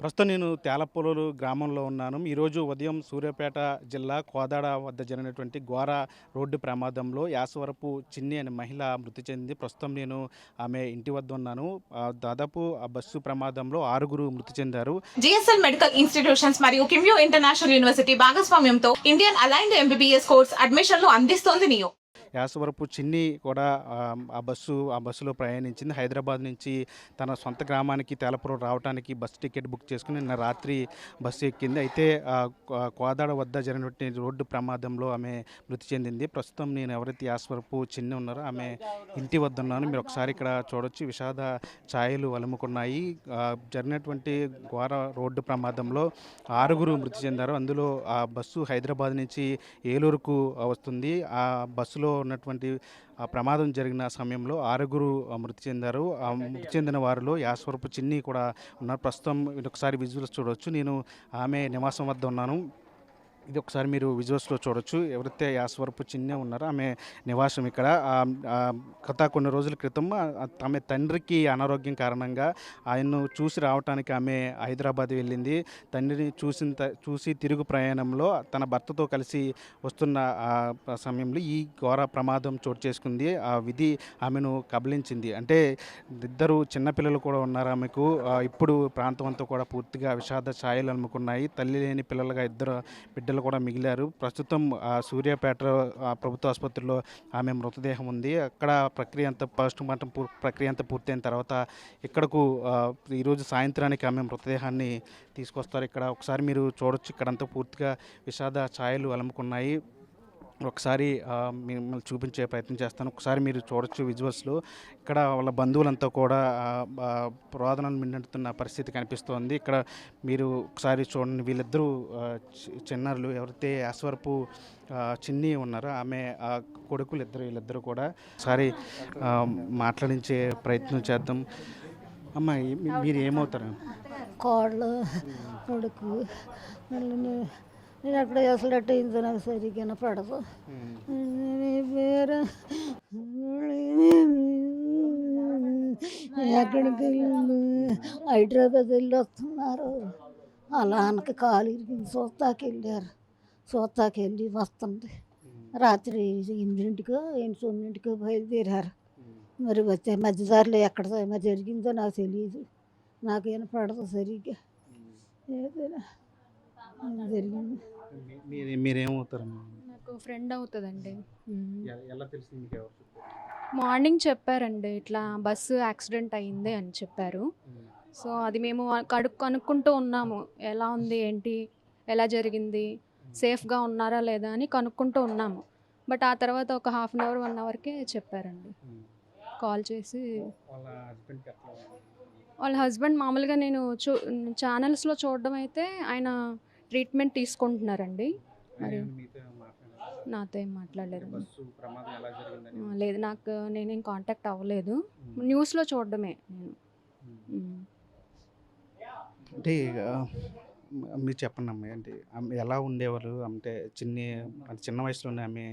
ప్రస్తుతం నేను తేలపొలూరు గ్రామంలో ఉన్నాను. ఈరోజు ఉదయం సూర్యాపేట జిల్లా కోదాడ వద్ద జరిగినటువంటి ఘోర రోడ్డు ప్రమాదంలో యాసవరపు చిన్ని అనే మహిళ మృతి చెందింది. ప్రస్తుతం నేను ఆమె ఇంటి వద్ద ఉన్నాను. దాదాపు ఆ బస్సు ప్రమాదంలో 6 మృతి చెందారు. జిఎస్ఎల్ మెడికల్ ఇన్స్టిట్యూషన్స్ మరియు కిమ్యూ ఇంటర్నేషనల్ యూనివర్సిటీ భాగస్వామ్యంతో ఇండియన్ అలైన్డ్ ఎంబీబీఎస్ కోర్స్ అడ్మిషన్లు అందిస్తోంది నియో. యాసవరపు చిన్ని కూడా ఆ బస్సులో ప్రయాణించింది. హైదరాబాద్ నుంచి తన సొంత గ్రామానికి తేలపురం రావడానికి బస్ టికెట్ బుక్ చేసుకుని నిన్న రాత్రి బస్సు ఎక్కింది. అయితే కోదాడ వద్ద జరిగినటువంటి రోడ్డు ప్రమాదంలో ఆమె మృతి చెందింది. ప్రస్తుతం నేను ఎవరైతే యాసవరపు చిన్ని ఉన్నారో ఆమె ఇంటి వద్ద ఉన్నాను. మీరు ఒకసారి ఇక్కడ చూడొచ్చు, విషాద ఛాయలు అలుముకున్నాయి. జరిగినటువంటి ఘోర రోడ్డు ప్రమాదంలో 6 మృతి చెందారు. అందులో ఆ బస్సు హైదరాబాద్ నుంచి ఏలూరుకు వస్తుంది. ఆ బస్సులో ఉన్నటువంటి ఆ ప్రమాదం జరిగిన సమయంలో 6 మృతి చెందారు. ఆ మృతి చెందిన వారిలో యాసవరపు చిన్ని కూడా ఉన్నారు. ప్రస్తుతం ఇది ఒకసారి విజువల్స్ చూడవచ్చు. నేను ఆమె నివాసం వద్ద ఉన్నాను. ఇది ఒకసారి మీరు విజువల్స్లో చూడొచ్చు. ఎవరైతే యాసవరపు చిన్ని ఉన్నారో ఆమె నివాసం ఇక్కడ. గత కొన్ని రోజుల క్రితం ఆమె తండ్రికి అనారోగ్యం కారణంగా ఆయన్ను చూసి రావడానికి ఆమె హైదరాబాద్ వెళ్ళింది. తండ్రిని చూసి తిరుగు ప్రయాణంలో తన భర్తతో కలిసి వస్తున్న సమయంలో ఈ ఘోర ప్రమాదం చోటు చేసుకుంది. ఆ విధి ఆమెను కబలించింది. అంటే ఇద్దరు చిన్నపిల్లలు కూడా ఉన్నారు ఆమెకు. ఇప్పుడు ప్రాంతం అంతా కూడా పూర్తిగా విషాద ఛాయలు అలుముకున్నాయి. తల్లి లేని పిల్లలుగా ఇద్దరు బిడ్డలు కూడా మిగిలారు. ప్రస్తుతం సూర్యాపేట ప్రభుత్వ ఆసుపత్రిలో ఆమె మృతదేహం ఉంది. అక్కడ ప్రక్రియ అంతా పోస్ట్ మార్టం ప్రక్రియ అంతా పూర్తయిన తర్వాత ఇక్కడకు ఈరోజు సాయంత్రానికి ఆమె మృతదేహాన్ని తీసుకొస్తారు. ఇక్కడ ఒకసారి మీరు చూడొచ్చు, ఇక్కడంతా పూర్తిగా విషాద ఛాయలు అలుముకున్నాయి. ఒకసారి మిమ్మల్ని చూపించే ప్రయత్నం చేస్తాను. ఒకసారి మీరు చూడొచ్చు విజువల్స్లో. ఇక్కడ వాళ్ళ బంధువులంతా కూడా రోదనలు మిన్నెడుతున్న పరిస్థితి కనిపిస్తోంది. ఇక్కడ మీరు ఒకసారి చూడండి, వీళ్ళిద్దరూ చిన్నారులు, ఎవరైతే యాసవరపు చిన్ని ఉన్నారో ఆమె కొడుకులు వీళ్ళిద్దరూ కూడా ఒకసారి మాట్లాడించే ప్రయత్నం చేద్దాం. అమ్మ, మీరు ఏమవుతారు? కోడలు కొడుకు నేను అక్కడ అసలు అయిందో నాకు సరిగ్గా పడదు. వేరే ఎక్కడికి వెళ్ళి హైదరాబాద్ వెళ్ళి వస్తున్నారు. అలా అనక కాలు ఇరిగింది. సోతాకి వెళ్ళి వస్తుంది. రాత్రి 8కో 9కో బయలుదేరారు. మరి వచ్చే మధ్యదారిలో ఎక్కడ మరి జరిగిందో నాకు తెలియదు. నాకేం పడదు సరిగ్గా. ఏదైనా జరిగింది. మీరేమవుతారమ్మా? నాకు ఫ్రెండ్ అవుతుందండి. ఎలా తెలిసింది మీకు? ఎవరు చెప్పారు? మార్నింగ్ చెప్పారండి, ఇట్లా బస్సు యాక్సిడెంట్ అయ్యింది అని చెప్పారు. సో అది మేము కనుక్కుంటూ ఉన్నాము, ఎలా ఉంది ఏంటి, ఎలా జరిగింది, సేఫ్గా ఉన్నారా లేదా అని కనుక్కుంటూ ఉన్నాము. బట్ ఆ తర్వాత ఒక హాఫ్ అన్ అవర్ 1 అవర్కే చెప్పారండి కాల్ చేసి. వాళ్ళ హస్బెండ్ మామూలుగా నేను ఛానల్స్లో చూడడం అయితే ఆయన ట్రీట్మెంట్ తీసుకుంటున్నారండి. మరి నాతో ఏం మాట్లాడలేదు. లేదు, నేనేం కాంటాక్ట్ అవ్వలేదు. న్యూస్లో చూడడమే నేను. అంటే మీరు చెప్పండి అమ్మాయి, అంటే ఎలా ఉండేవారు? అంటే చిన్న వయసులోనే ఆమె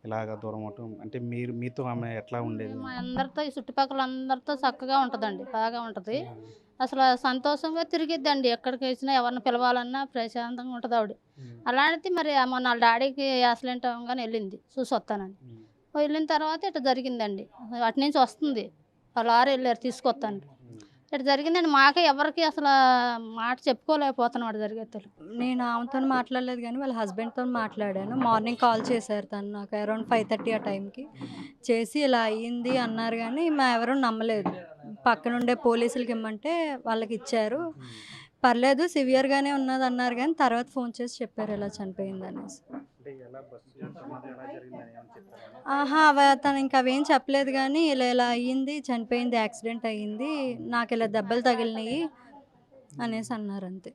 ఇలాగ దూరం అవటం, అంటే మీతో ఆమె ఎట్లా ఉండేది? మా అందరితో, ఈ చుట్టుపక్కల అందరితో చక్కగా ఉంటుందండి, బాగా ఉంటుంది. అసలు సంతోషంగా తిరిగిద్దండి. ఎక్కడికి వచ్చినా ఎవరిని పిలవాలన్నా ప్రశాంతంగా ఉంటుంది ఆవిడ. అలాంటిది మరి మొన్న వాళ్ళ డాడీకి యాక్సిడెంట్ అవ్వగానే వెళ్ళింది చూసి వస్తానని. వెళ్ళిన తర్వాత ఇట్లా జరిగిందండి. అటు నుంచి వస్తుంది, వాళ్ళ ఆరు వెళ్ళారు తీసుకొస్తాను. ఇట్లా జరిగిందండి. మాకే ఎవరికి అసలు మాట చెప్పుకోలేకపోతున్నాం అటు జరిగేత్తలు. నేను ఆమెతో మాట్లాడలేదు కానీ వాళ్ళ హస్బెండ్తో మాట్లాడాను. మార్నింగ్ కాల్ చేశారు తను నాకు అరౌండ్ 5:30 ఆ టైంకి చేసి ఇలా అయ్యింది అన్నారు. కానీ మా ఎవరూ నమ్మలేదు. పక్కనుండే పోలీసులకి ఇమ్మంటే వాళ్ళకి ఇచ్చారు. పర్లేదు సివియర్గానే ఉన్నది అన్నారు. కానీ తర్వాత ఫోన్ చేసి చెప్పారు ఇలా చనిపోయింది అనేసి. తను ఇంకా అవేం చెప్పలేదు. కానీ ఇలా అయ్యింది, చనిపోయింది, యాక్సిడెంట్ అయ్యింది, నాకు ఇలా దెబ్బలు తగిలినాయి అనేసి అన్నారు అంతే.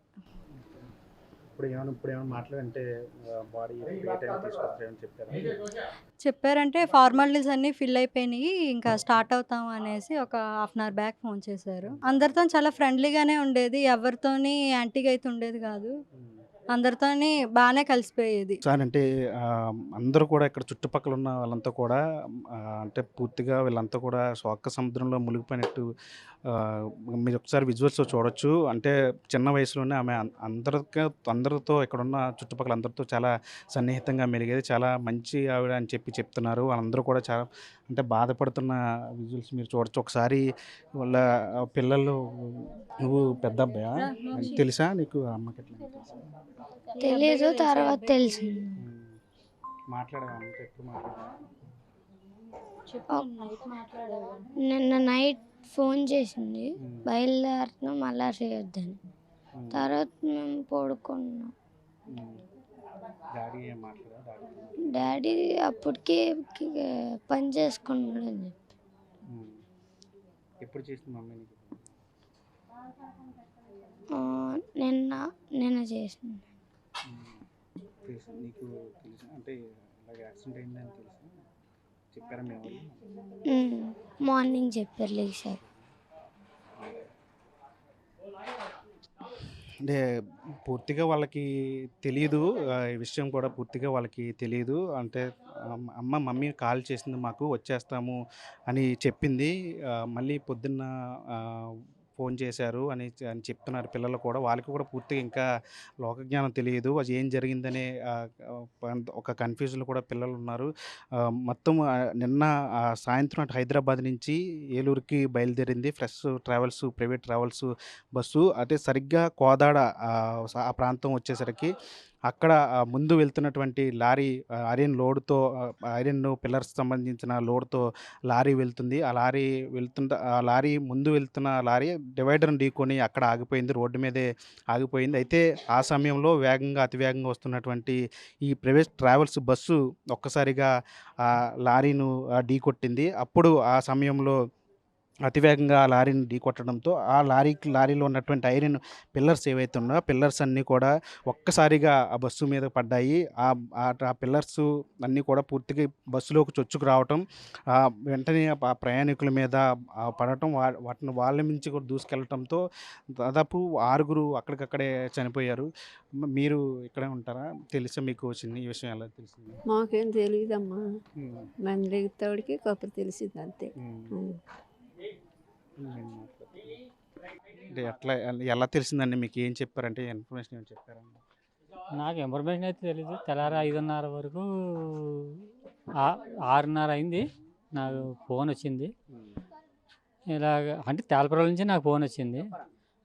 చెప్పారంటే ఫార్మాలిటీస్ అన్నీ ఫిల్ అయిపోయినాయి, ఇంకా స్టార్ట్ అవుతాం అనేసి ఒక half an hour back phone చేశారు. అందరితో చాలా ఫ్రెండ్లీగానే ఉండేది, ఎవరితోని యాంటీగా అయితే ఉండేది కాదు. అందరితోని బాగానే కలిసిపోయేది. సార్, అంటే అందరూ కూడా ఇక్కడ చుట్టుపక్కల ఉన్న వాళ్ళంతా కూడా అంటే పూర్తిగా వీళ్ళంతా కూడా శోక సముద్రంలో మునిగిపోయినట్టు మీరు ఒకసారి విజువల్స్లో చూడొచ్చు. అంటే చిన్న వయసులోనే ఆమె అందరితో ఇక్కడున్న చుట్టుపక్కల అందరితో చాలా సన్నిహితంగా మెలిగేది. చాలా మంచి ఆవిడ అని చెప్తున్నారు. వాళ్ళందరూ కూడా చాలా అంటే బాధపడుతున్న విజువల్స్ మీరు చూడొచ్చు. ఒకసారి వాళ్ళ పిల్లలు నువ్వు పెద్ద అబ్బాయా? తెలుసా నీకు ఆ అమ్మకి ఎట్లా తెలుసా? తెలీదు, తర్వాత తెలిసింది. మాట్లాడావా అమ్మతో ఎప్పుడు మాట్లాడావా? నిన్న నైట్ ఫోన్ చేసింది, బయలుదేరుతున్నాం మళ్ళా చేయొద్దని. తర్వాత మేము పడుకున్నాం. డాడీ ఏం మాట్లాడా? డాడీ అప్పటికే పని చేసుకున్నాడు అని చెప్పి. ఎప్పుడు చేసింది మమ్మీ నీకు? నిన్న చేసింది. నీకు తెలుసా అంటే ఇలాగ యాక్సిడెంట్ అయిందని తెలుసా? చెప్పారా మీ వాళ్ళు? మార్నింగ్ చెప్పారు లేచారు. అంటే పూర్తిగా వాళ్ళకి తెలీదు. ఈ విషయం కూడా పూర్తిగా వాళ్ళకి తెలీదు. అంటే మమ్మీ కాల్ చేసింది మాకు, వచ్చేస్తాము అని చెప్పింది. మళ్ళీ పొద్దున్న ఫోన్ చేశారు అని చెప్తున్నారు పిల్లలు కూడా. వాళ్ళకి కూడా పూర్తిగా ఇంకా లోకజ్ఞానం తెలియదు. అది ఏం జరిగిందనే ఒక కన్ఫ్యూజన్లో కూడా పిల్లలు ఉన్నారు. మొత్తం నిన్న సాయంత్రం అటు హైదరాబాద్ నుంచి ఏలూరుకి బయలుదేరింది fresh travels, private travels bus. అంటే సరిగ్గా కోదాడ ఆ ప్రాంతం వచ్చేసరికి అక్కడ ముందు వెళ్తున్నటువంటి లారీ ఐరన్ లోడ్తో ఐరన్ పిల్లర్స్ సంబంధించిన లోడ్తో లారీ వెళ్తుంది. ఆ లారీ ముందు వెళ్తున్న లారీ డివైడర్ని ఢీకొని అక్కడ ఆగిపోయింది, రోడ్డు మీదే ఆగిపోయింది. అయితే ఆ సమయంలో అతివేగంగా వస్తున్నటువంటి ఈ ప్రైవేట్ ట్రావెల్స్ బస్సు ఒక్కసారిగా ఆ లారీను ఢీకొట్టింది. అప్పుడు ఆ సమయంలో అతివేగంగా ఆ లారీని ఢీకొట్టడంతో ఆ లారీలో ఉన్నటువంటి ఐరన్ పిల్లర్స్ ఏవైతే ఉన్నాయో ఆ పిల్లర్స్ అన్నీ కూడా ఒక్కసారిగా ఆ బస్సు మీద పడ్డాయి. ఆ పిల్లర్స్ అన్నీ కూడా పూర్తిగా బస్సులోకి చొచ్చుకు రావటం, వెంటనే ఆ ప్రయాణికుల మీద పడటం, వాటిని వాళ్ళ నుంచి కూడా దూసుకెళ్ళటంతో దాదాపు 6 అక్కడికక్కడే చనిపోయారు. మీరు ఇక్కడే ఉంటారా? తెలుసా మీకు ఈ విషయం ఎలా తెలిసింది? మాకేం తెలియదమ్మా, మందికి కబురు తెలిసింది అంతే. అంటే ఎలా తెలిసిందండి మీకు? ఏం చెప్పారంటే ఇన్ఫర్మేషన్ ఏం చెప్పారా? నాకు ఇన్ఫర్మేషన్ అయితే తెలీదు. తెల్లారి 5:30 వరకు 6:30 అయింది నాకు ఫోన్ వచ్చింది. ఇలాగ అంటే తేలపురం నుంచి నాకు ఫోన్ వచ్చింది.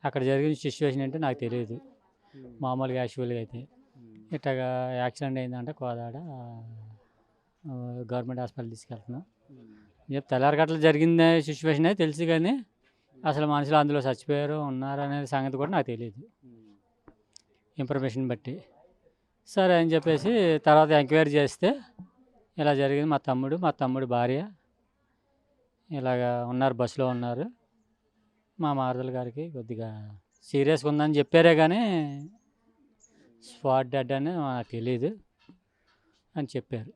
అక్కడ జరిగిన సిచ్యువేషన్ అంటే నాకు తెలియదు. మామూలుగా యాక్చువల్గా అయితే ఇట్లాగా యాక్సిడెంట్ అయిందంటే కోదాడ గవర్నమెంట్ హాస్పిటల్ తీసుకెళ్తున్నాం. తెల్లారి గట్ల జరిగిందే సిచ్యువేషన్ అయితే తెలుసు, కానీ అసలు మనుషులు అందులో చచ్చిపోయారు ఉన్నారు అనే సంగతి కూడా నాకు తెలియదు ఇన్ఫర్మేషన్ బట్టి. సరే అని చెప్పేసి తర్వాత ఎంక్వైరీ చేస్తే ఇలా జరిగింది. మా తమ్ముడు భార్య ఇలాగా ఉన్నారు, బస్సులో ఉన్నారు. మా మారుదల గారికి కొద్దిగా సీరియస్గా ఉందని చెప్పారే కానీ స్పాట్ డెడ్ అని నాకు తెలియదు అని చెప్పారు.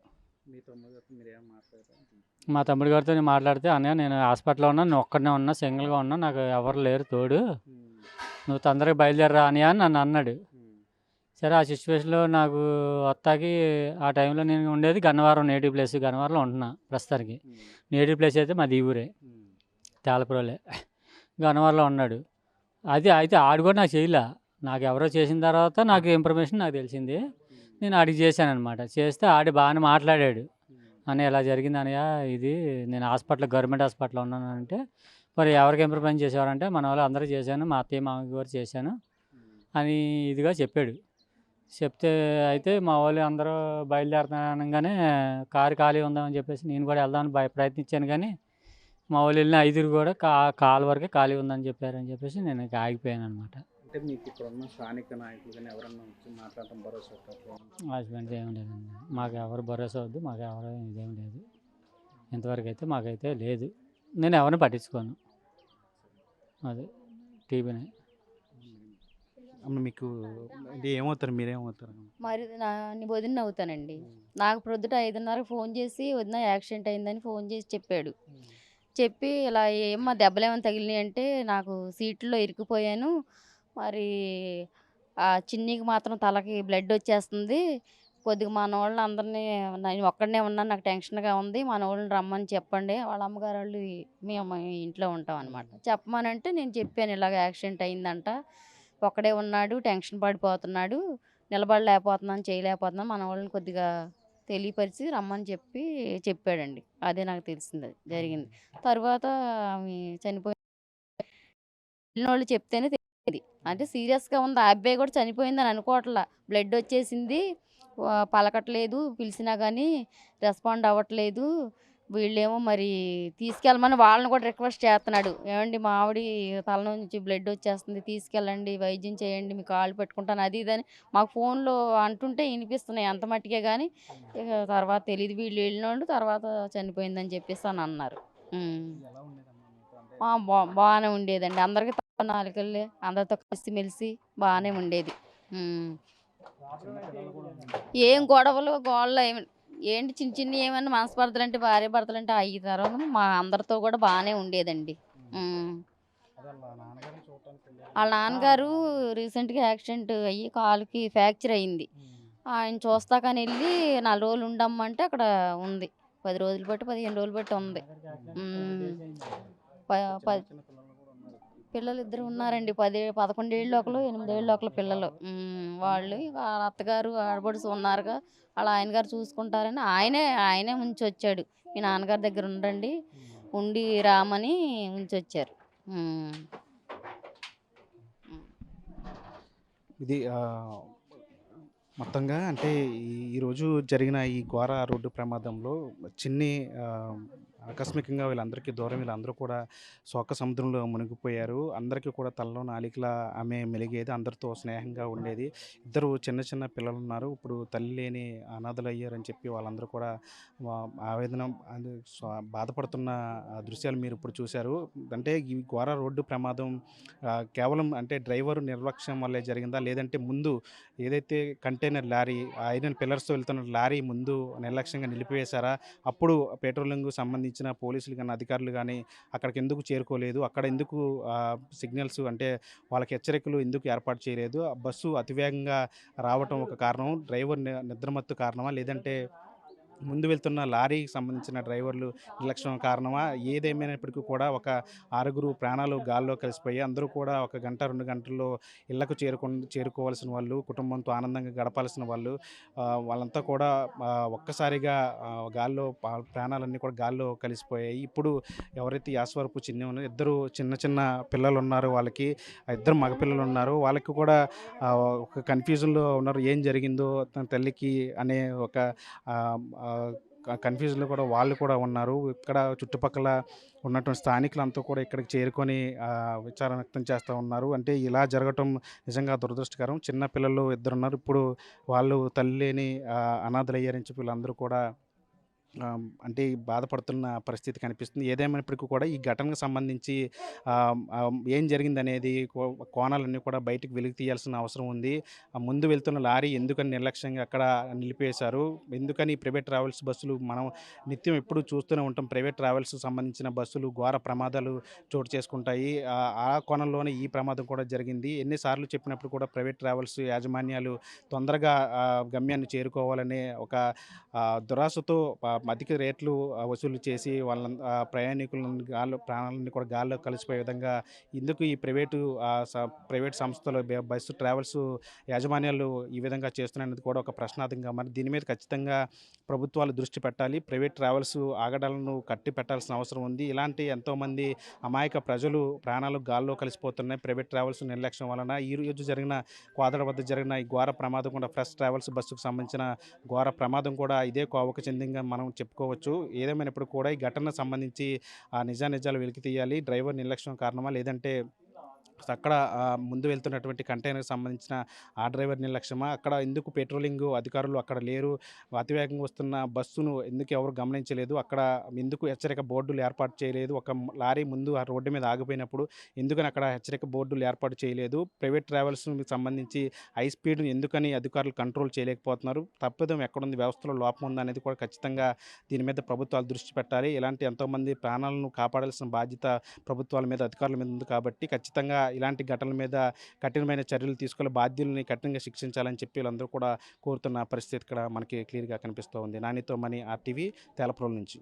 మా తమ్ముడి గారితో నేను మాట్లాడితే, అన్నయ్య నేను హాస్పిటల్లో ఉన్నా, నేను ఒక్కడనే ఉన్నా, సింగిల్గా ఉన్నా, నాకు ఎవరు లేరు తోడు, నువ్వు తొందరగా బయలుదేరరా అని నన్ను అన్నాడు. సరే ఆ సిచ్యువేషన్లో నాకు వస్తాకి ఆ టైంలో నేను ఉండేది గన్నవరం, నేటివ్ ప్లేస్ గన్నవరంలో ఉంటున్నా ప్రస్తుతానికి. నేటివ్ ప్లేస్ అయితే మాది ఈ ఊరే, తేలపురంలే. గన్నవరంలో ఉన్నాడు. అయితే ఆడు కూడా నాకు చేయలే. నాకు ఎవరో చేసిన తర్వాత నాకు ఇన్ఫర్మేషన్ నాకు తెలిసింది. నేను ఆడికి చేశాను అనమాట. చేస్తే ఆడి బాగానే మాట్లాడాడు. అని ఇలా జరిగింది అనయ్య, ఇది నేను గవర్నమెంట్ హాస్పిటల్లో ఉన్నానంటే, మరి ఎవరికి ఇన్ఫర్మేషన్ చేసేవారంటే మన వాళ్ళు అందరూ చేశాను, మా అత్తయ్య మామయ్య కూడా చేశాను అని ఇదిగా చెప్పాడు. చెప్తే అయితే మా వాళ్ళు అందరూ బయలుదేరుతానగానే కారు ఖాళీ ఉందామని చెప్పేసి నేను కూడా వెళ్దామని ప్రయత్నించాను, కానీ మా వాళ్ళు వెళ్ళిన 5 కూడా కాలు వరకే ఖాళీ ఉందని చెప్పారని చెప్పేసి నేను ఆగిపోయాను అనమాట. అంటే మీకు ఇక్కడ ఉన్న స్థానిక నాయకులు కానీ ఎవరన్నా వచ్చి మాట్లాడటం భరోసా? హస్బెండ్ ఏం లేదండి, మాకు ఎవరు భరోసా వద్దు, మాకు ఎవరు ఇదేం లేదు, ఇంతవరకు అయితే మాకైతే లేదు. నేను ఎవరిని పట్టించుకోను, అదే టీవీనే. మీకు ఏమవుతారు, మీరేమవుతారు? మరి నీ వదిన అవుతానండి. నాకు ప్రొద్దుట 5:30 ఫోన్ చేసి వదిన యాక్సిడెంట్ అయిందని ఫోన్ చేసి చెప్పాడు. చెప్పి ఇలా ఏమో దెబ్బలు ఏమైనా తగిలినాయి అంటే, నాకు సీట్లో ఇరుక్కుపోయాను, మరి ఆ చిన్నికి మాత్రం తలకి బ్లడ్ వచ్చేస్తుంది, కొద్దిగా మనోళ్ళని అందరినీ నేను ఒక్కడనే ఉన్నాను, నాకు టెన్షన్గా ఉంది, మనోళ్ళని రమ్మని చెప్పండి. వాళ్ళ అమ్మగారు వాళ్ళు మేము ఇంట్లో ఉంటాం అనమాట. చెప్పమనంటే నేను చెప్పాను, ఇలాగ యాక్సిడెంట్ అయిందంట, ఒక్కడే ఉన్నాడు, టెన్షన్ పడిపోతున్నాడు, నిలబడలేకపోతున్నాను, చేయలేకపోతున్నాను, మన వాళ్ళని కొద్దిగా తెలియపరిచి రమ్మని చెప్పాడండి. అదే నాకు తెలిసింది, అది జరిగింది. తర్వాత ఆమె చనిపోయి వెళ్ళినోళ్ళు చెప్తేనే తెలిసింది. అంటే సీరియస్గా ఉంది, ఆ అబ్బాయి కూడా చనిపోయిందని అనుకోవట్లా, బ్లడ్ వచ్చేసింది, పలకట్లేదు, పిలిచినా కానీ రెస్పాండ్ అవ్వట్లేదు, వీళ్ళేమో మరి తీసుకెళ్ళమని వాళ్ళని కూడా రిక్వెస్ట్ చేస్తున్నాడు. ఏమండి మా ఆవిడ తల నుంచి బ్లడ్ వచ్చేస్తుంది, తీసుకెళ్ళండి, వైద్యం చేయండి, మీ కాళ్ళు పెట్టుకుంటాను, అది ఇదని మాకు ఫోన్లో అంటుంటే వినిపిస్తున్నాయి అంత మట్టికే. కానీ ఇక తర్వాత తెలియదు, వీళ్ళు వెళ్ళినోళ్ళు తర్వాత చనిపోయిందని చెప్పేసి అని అన్నారు. ఉమ్. బాగానే ఉండేదండి, అందరికీ తక్కువ నాలుకల్లే, అందరితో కలిసిమెలిసి బాగానే ఉండేది. ఉమ్. ఏం గొడవలు ఏంటి చిన్న చిన్న ఏమన్నా మనస్పర్ధలు అంటే భార్య భర్తలు అంటే అయ్యి తర్వాత మా అందరితో కూడా బాగానే ఉండేదండి. ఉమ్. వాళ్ళ నాన్నగారు రీసెంట్గా యాక్సిడెంట్ అయ్యి కాలుకి ఫ్రాక్చర్ అయ్యింది. ఆయన చూస్తాకని వెళ్ళి 4 రోజులు ఉండమ్మంటే అక్కడ ఉంది, 10 రోజులు బట్టి 15 రోజులు బట్టి ఉంది. ఉమ్. పిల్లలు ఇద్దరు ఉన్నారండి, 11 ఏళ్ళు ఒకరు, 8 ఏళ్ళు ఒకరు పిల్లలు. వాళ్ళు వాళ్ళ అత్తగారు ఆడపడుచు ఉన్నారుగా, వాళ్ళ ఆయన గారు చూసుకుంటారని ఆయనే ఉంచి వచ్చాడు. మీ నాన్నగారి దగ్గర ఉండండి, ఉండి రామని ఉంచి వచ్చారు. ఉమ్. ఇది మొత్తంగా అంటే ఈరోజు జరిగిన ఈ ఘోర రోడ్డు ప్రమాదంలో చిన్ని ఆకస్మికంగా వీళ్ళందరికీ దూరం, వీళ్ళందరూ కూడా శోక సముద్రంలో మునిగిపోయారు. అందరికీ కూడా తలలో నాలికలా ఆమె మెలిగేది, అందరితో స్నేహంగా ఉండేది. ఇద్దరు చిన్న చిన్న పిల్లలు ఉన్నారు, ఇప్పుడు తల్లి లేని అనాథలు అయ్యారని చెప్పి వాళ్ళందరూ కూడా ఆవేదన బాధపడుతున్న దృశ్యాలు మీరు ఇప్పుడు చూశారు. అంటే ఈ ఘోర రోడ్డు ప్రమాదం కేవలం అంటే డ్రైవర్ నిర్లక్ష్యం వల్లే జరిగిందా, లేదంటే ముందు ఏదైతే కంటైనర్ లారీ ఐరన్ పిల్లర్స్తో వెళ్తున్న లారీ ముందు నిర్లక్ష్యంగా నిలిపివేశారా, అప్పుడు పెట్రోలింగ్ సంబంధించిన పోలీసులు కానీ అధికారులు కానీ అక్కడికి ఎందుకు చేరుకోలేదు, అక్కడ ఎందుకు సిగ్నల్స్ అంటే వాళ్ళకి హెచ్చరికలు ఎందుకు ఏర్పాటు చేయలేదు, ఆ బస్సు అతివేగంగా రావటం ఒక కారణం, డ్రైవర్ నిద్రమత్తు కారణమా, లేదంటే ముందు వెళ్తున్న లారీకి సంబంధించిన డ్రైవర్లు నిర్లక్ష్యం కారణమా, ఏదేమైనప్పటికీ కూడా ఒక 6 ప్రాణాలు గాల్లో కలిసిపోయి అందరూ కూడా 1 గంట 2 గంటల్లో ఇళ్లకు చేరుకోవాల్సిన వాళ్ళు, కుటుంబంతో ఆనందంగా గడపాల్సిన వాళ్ళు, వాళ్ళంతా కూడా ఒక్కసారిగా గాల్లో ప్రాణాలన్నీ కూడా గాల్లో కలిసిపోయాయి. ఇప్పుడు ఎవరైతే యాశ్వరపు చిన్ని ఉన్నారో, ఇద్దరు చిన్న చిన్న పిల్లలు ఉన్నారు, వాళ్ళకి ఇద్దరు మగపిల్లలు ఉన్నారు, వాళ్ళకి కూడా ఒక కన్ఫ్యూజన్లో ఉన్నారు, ఏం జరిగిందో తన తల్లికి అనే ఒక కన్ఫ్యూజన్లో కూడా వాళ్ళు కూడా ఉన్నారు. ఇక్కడ చుట్టుపక్కల ఉన్నటువంటి స్థానికులంతా కూడా ఇక్కడికి చేరుకొని విచారం వ్యక్తం చేస్తూ ఉన్నారు. అంటే ఇలా జరగటం నిజంగా దురదృష్టకరం. చిన్న పిల్లలు ఇద్దరున్నారు, ఇప్పుడు వాళ్ళు తల్లి లేని అనాథలయ్యారని చెప్పి వీళ్ళందరూ కూడా అంటే బాధపడుతున్న పరిస్థితి కనిపిస్తుంది. ఏదేమైనప్పటికీ కూడా ఈ ఘటనకు సంబంధించి ఏం జరిగిందనేది కోణాలన్నీ కూడా బయటకు వెలికి తీయాల్సిన అవసరం ఉంది. ముందు వెళ్తున్న లారీ ఎందుకని నిర్లక్ష్యంగా అక్కడ నిలిపేశారు, ఎందుకని ప్రైవేట్ ట్రావెల్స్ బస్సులు మనం నిత్యం ఎప్పుడు చూస్తూనే ఉంటాం, ప్రైవేట్ ట్రావెల్స్కి సంబంధించిన బస్సులు ఘోర ప్రమాదాలు చోటు చేసుకుంటాయి. ఆ కోణంలోనే ఈ ప్రమాదం కూడా జరిగింది. ఎన్నిసార్లు చెప్పినప్పుడు కూడా ప్రైవేట్ ట్రావెల్స్ యాజమాన్యాలు తొందరగా గమ్యాన్ని చేరుకోవాలనే ఒక దురాశతో అధిక రేట్లు వసూలు చేసి వాళ్ళ ప్రయాణికులను ప్రాణాలన్నీ కూడా గాల్లో కలిసిపోయే విధంగా ఎందుకు ఈ ప్రైవేట్ సంస్థలు బస్సు ట్రావెల్స్ యాజమాన్యాలు ఈ విధంగా చేస్తున్నాయనేది కూడా ఒక ప్రశ్నార్థంగా మరి దీని మీద ఖచ్చితంగా ప్రభుత్వాలు దృష్టి పెట్టాలి. ప్రైవేట్ ట్రావెల్స్ ఆగడాలను కట్టి పెట్టాల్సిన అవసరం ఉంది. ఇలాంటి ఎంతోమంది అమాయక ప్రజలు ప్రాణాలు గాల్లో కలిసిపోతున్నాయి ప్రైవేట్ ట్రావెల్స్ నిర్లక్ష్యం వలన. ఈ రోజు జరిగిన కోదాడ వద్ద జరిగిన ఈ ఘోర ప్రమాదం కూడా ఫ్రెష్ ట్రావెల్స్ బస్సుకు సంబంధించిన ఘోర ప్రమాదం కూడా ఇదే కోవకు చెందిందిగా మనం చెప్పుకోవచ్చు. ఏదేమైనప్పుడు కూడా ఈ ఘటనకు సంబంధించి నిజాలు వెలికి తీయాలి. డ్రైవర్ నిర్లక్ష్యం కారణమా, లేదంటే అక్కడ ముందు వెళ్తున్నటువంటి కంటైనర్కి సంబంధించిన ఆ డ్రైవర్ నిర్లక్ష్యమా, అక్కడ ఎందుకు పెట్రోలింగ్ అధికారులు అక్కడ లేరు, అతివేగంగా వస్తున్న బస్సును ఎందుకు ఎవరు గమనించలేదు, అక్కడ ఎందుకు హెచ్చరిక బోర్డులు ఏర్పాటు చేయలేదు, ఒక లారీ ముందు ఆ రోడ్డు మీద ఆగిపోయినప్పుడు ఎందుకని అక్కడ హెచ్చరిక బోర్డులు ఏర్పాటు చేయలేదు, ప్రైవేట్ ట్రావెల్స్కి సంబంధించి హై స్పీడ్ను ఎందుకని అధికారులు కంట్రోల్ చేయలేకపోతున్నారు, తప్పిదం ఎక్కడుంది, వ్యవస్థలో లోపం ఉందనేది కూడా ఖచ్చితంగా దీని మీద ప్రభుత్వాలు దృష్టి పెట్టాలి. ఇలాంటి ఎంతోమంది ప్రాణాలను కాపాడాల్సిన బాధ్యత ప్రభుత్వాల మీద అధికారుల మీద ఉంది కాబట్టి ఖచ్చితంగా ఇలాంటి ఘటనల మీద కఠినమైన చర్యలు తీసుకొని బాధ్యుల్ని కఠినంగా శిక్షించాలని చెప్పి వీళ్ళందరూ కూడా కోరుతున్న పరిస్థితి ఇక్కడ మనకి క్లియర్గా కనిపిస్తూ ఉంది. నానితో మణి RTV తేలప్రోలు నుంచి.